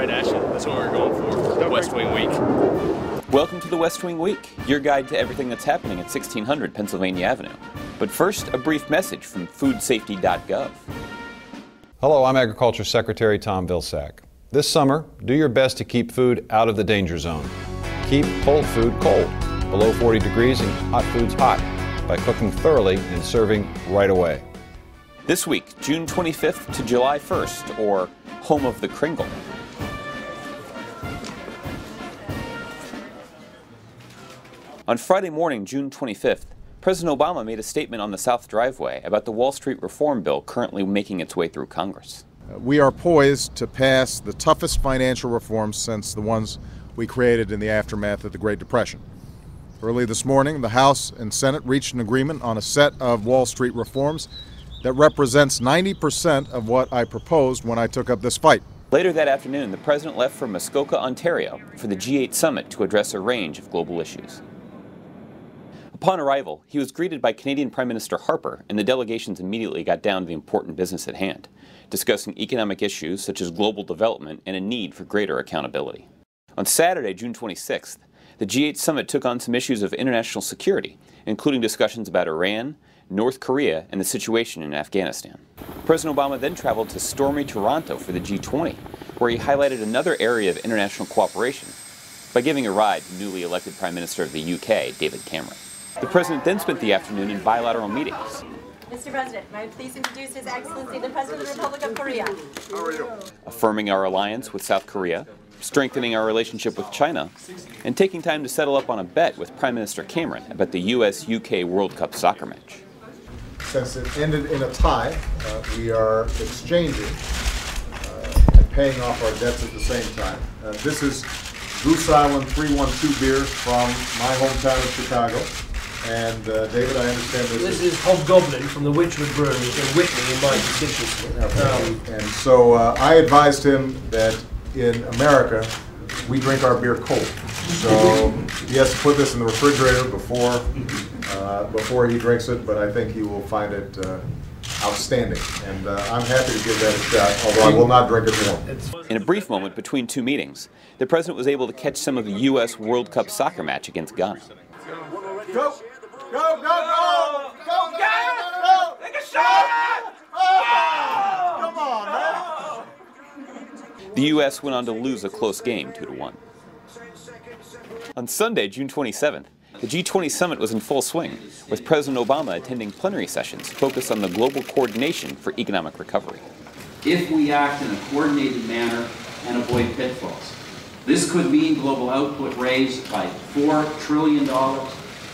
right at you. That's what we're going for West Wing Week. Welcome to the West Wing Week, your guide to everything that's happening at 1600 Pennsylvania Avenue. But first, a brief message from foodsafety.gov. Hello, I'm Agriculture Secretary Tom Vilsack. This summer, do your best to keep food out of the danger zone. Keep cold food cold, below 40 degrees, and hot foods hot by cooking thoroughly and serving right away. This week, June 25th to July 1st, or Home of the Kringle. On Friday morning, June 25th, President Obama made a statement on the South Driveway about the Wall Street reform bill currently making its way through Congress. We are poised to pass the toughest financial reforms since the ones we created in the aftermath of the Great Depression. Early this morning, the House and Senate reached an agreement on a set of Wall Street reforms that represents 90% of what I proposed when I took up this fight. Later that afternoon, the president left for Muskoka, Ontario for the G8 summit to address a range of global issues. Upon arrival, he was greeted by Canadian Prime Minister Harper, and the delegations immediately got down to the important business at hand, discussing economic issues such as global development and a need for greater accountability. On Saturday, June 26th, the G8 summit took on some issues of international security, including discussions about Iran, North Korea, and the situation in Afghanistan. President Obama then traveled to stormy Toronto for the G20, where he highlighted another area of international cooperation by giving a ride to newly elected Prime Minister of the UK, David Cameron. The President then spent the afternoon in bilateral meetings. Mr. President, may I please introduce His Excellency, the President of the Republic of Korea. How are you? Affirming our alliance with South Korea, strengthening our relationship with China, and taking time to settle up on a bet with Prime Minister Cameron about the U.S.-UK World Cup soccer match. Since it ended in a tie, we are exchanging and paying off our debts at the same time. This is Goose Island 312 beer from my hometown of Chicago. And David, I understand this is Hobgoblin from the Witchwood Brewery in Whitney in my constituency. And so I advised him that in America, we drink our beer cold. So he has to put this in the refrigerator before he drinks it, but I think he will find it outstanding. And I'm happy to give that a shot, although I will not drink it warm. In a brief moment between two meetings, the President was able to catch some of the U.S. World Cup soccer match against Ghana. Go! Go, go, go! Go, go, go! Take a shot! Oh! Come on, man! The U.S. went on to lose a close game 2-1. On Sunday, June 27th, the G20 summit was in full swing, with President Obama attending plenary sessions focused on the global coordination for economic recovery. If we act in a coordinated manner and avoid pitfalls, this could mean global output raised by $4 trillion,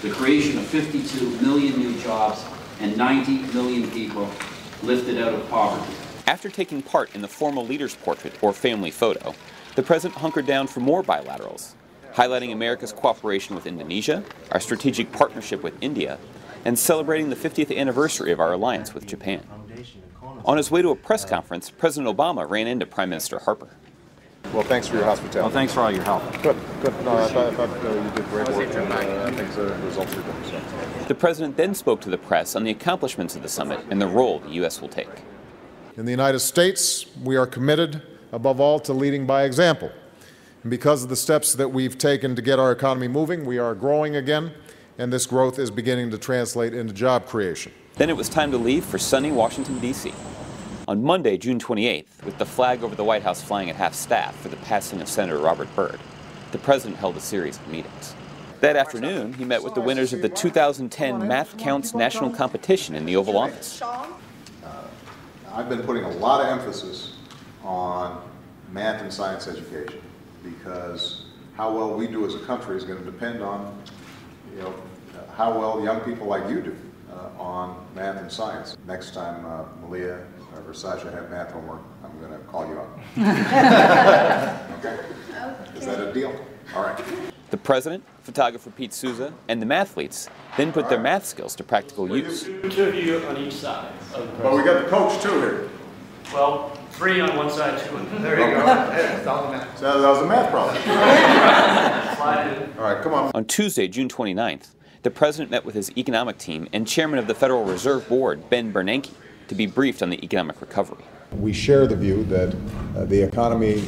the creation of 52 million new jobs, and 90 million people lifted out of poverty. After taking part in the formal leader's portrait or family photo, the President hunkered down for more bilaterals, highlighting America's cooperation with Indonesia, our strategic partnership with India, and celebrating the 50th anniversary of our alliance with Japan. On his way to a press conference, President Obama ran into Prime Minister Harper. Well, thanks for your hospitality. Well, thanks for all your help. Good, good. No, I thought you did great work. I think the results are good. So. The President then spoke to the press on the accomplishments of the summit and the role the U.S. will take. In the United States, we are committed, above all, to leading by example. And because of the steps that we've taken to get our economy moving, we are growing again, and this growth is beginning to translate into job creation. Then it was time to leave for sunny Washington, D.C. On Monday, June 28th, with the flag over the White House flying at half-staff for the passing of Senator Robert Byrd, the President held a series of meetings. That afternoon, he met with the winners of the 2010 Math Counts National Competition in the Oval Office. I've been putting a lot of emphasis on math and science education because how well we do as a country is going to depend on, how well young people like you do on math and science. Next time Malia or Sasha have math homework, I'm going to call you up. Okay? Is that a deal? All right. The President, photographer Pete Souza, and the mathletes then put their math skills to practical use. 2 of you on each side of the President. But we got the coach too here. Well, 3 on one side, 2 on the other. There you go. So that was a math problem. Slide in. All right, come on. On Tuesday, June 29th, the President met with his economic team and Chairman of the Federal Reserve Board, Ben Bernanke, to be briefed on the economic recovery. We share the view that the economy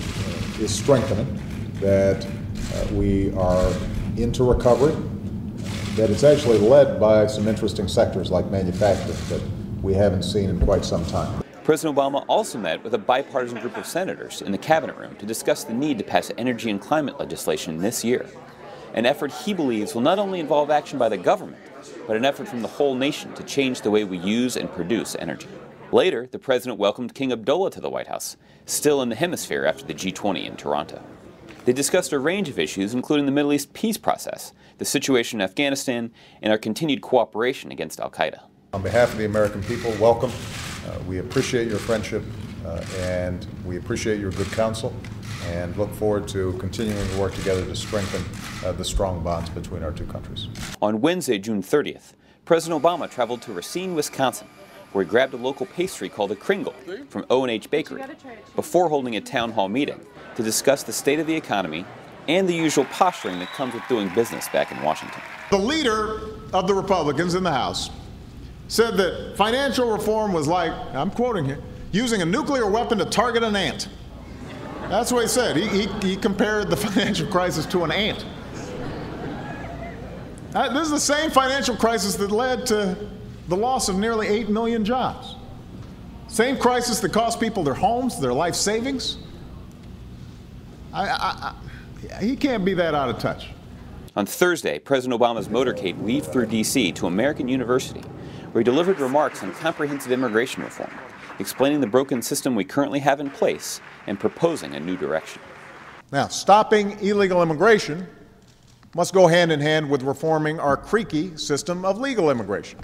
is strengthening, that we are into recovery, that it's actually led by some interesting sectors like manufacturing that we haven't seen in quite some time. President Obama also met with a bipartisan group of senators in the cabinet room to discuss the need to pass energy and climate legislation this year, an effort he believes will not only involve action by the government, but an effort from the whole nation to change the way we use and produce energy. Later, the president welcomed King Abdullah to the White House, still in the hemisphere after the G20 in Toronto. They discussed a range of issues, including the Middle East peace process, the situation in Afghanistan, and our continued cooperation against al-Qaeda. On behalf of the American people, welcome. We appreciate your friendship and we appreciate your good counsel and look forward to continuing to work together to strengthen the strong bonds between our two countries. On Wednesday, June 30th, President Obama traveled to Racine, Wisconsin, where he grabbed a local pastry called a Kringle from O&H Bakery before holding a town hall meeting to discuss the state of the economy and the usual posturing that comes with doing business back in Washington. The leader of the Republicans in the House said that financial reform was like, I'm quoting here, using a nuclear weapon to target an ant. That's what he said. He compared the financial crisis to an ant. This is the same financial crisis that led to the loss of nearly 8 million jobs. Same crisis that cost people their homes, their life savings. He can't be that out of touch. On Thursday, President Obama's motorcade weaved through D.C. to American University, where he delivered remarks on comprehensive immigration reform, explaining the broken system we currently have in place and proposing a new direction. Now, stopping illegal immigration must go hand in hand with reforming our creaky system of legal immigration.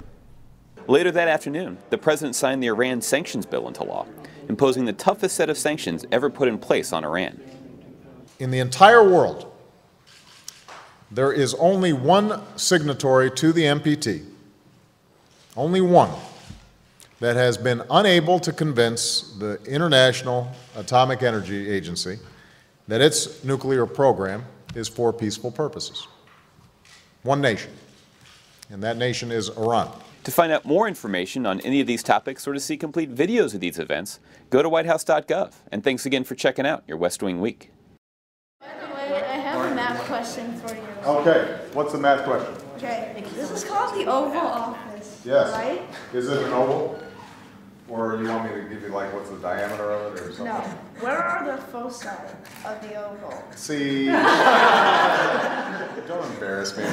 Later that afternoon, the president signed the Iran sanctions bill into law, imposing the toughest set of sanctions ever put in place on Iran. In the entire world, there is only one signatory to the NPT, only one, that has been unable to convince the International Atomic Energy Agency that its nuclear program is for peaceful purposes. One nation, and that nation is Iran. To find out more information on any of these topics or to see complete videos of these events, go to whitehouse.gov. And thanks again for checking out your West Wing Week. By the way, I have a math question for you. Okay, what's the math question? Okay, this is called the Oval Office, Yes. right? Is it an oval? Or you want me to give you like what's the diameter of it or something? No. Where are the foci of the oval? See, don't embarrass me.